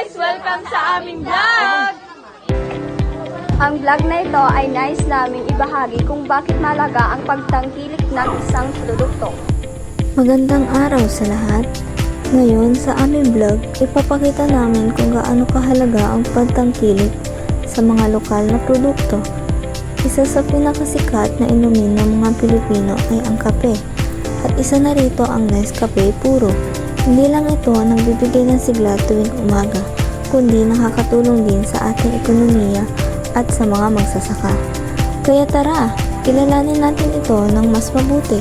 guys! Welcome sa aming vlog! Ang vlog na ito ay nais naming ibahagi kung bakit mahalaga ang pagtangkilik ng isang produkto. Magandang araw sa lahat. Ngayon sa aming vlog, ipapakita namin kung gaano kahalaga ang pagtangkilik sa mga lokal na produkto. Isa sa pinakasikat na inumin ng mga Pilipino ay ang kape. At isa na rito ang Nescafe Puro. Hindi lang ito ang nagbibigay ng sigla tuwing umaga, kundi nakakatulong din sa ating ekonomiya at sa mga magsasaka. Kaya tara, kilalanin natin ito ng mas mabuti.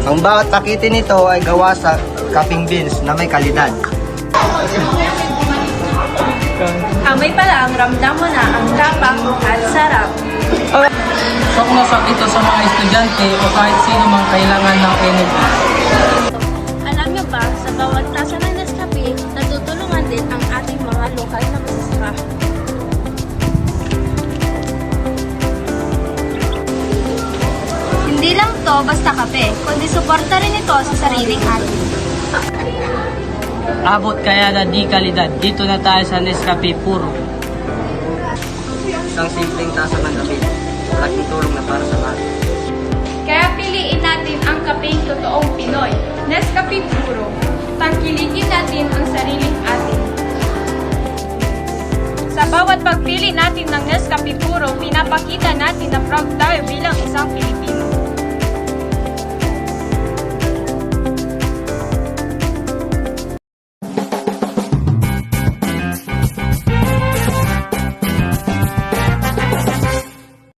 Ang bawat pakete nito ay gawa sa cupping beans na may kalidad. Amoy pa lang, ramdam mo na ang tapang at sarap. Sok na sok ito sa mga estudyante o kahit sino mang kailangan ng energy. Alam niyo ba, sa bawat tasa ng Nescafe, natutulungan din ang ating mga lokal na magsasaka. Hindi lang to basta kape, kundi suporta rin ito sa sariling atin. Abot kaya na di kalidad, dito na tayo sa Nescafe Puro. Isang simpleng tasa ng kape, malaking tulong na para sa lahat. Kaya piliin natin ang kapeng totoong Pinoy, Nescafe Puro. Tangkilikin natin ang sariling atin. Sa bawat pagpili natin ng Nescafe Puro, pinapakita natin na proud tayo bilang isang Pilipino.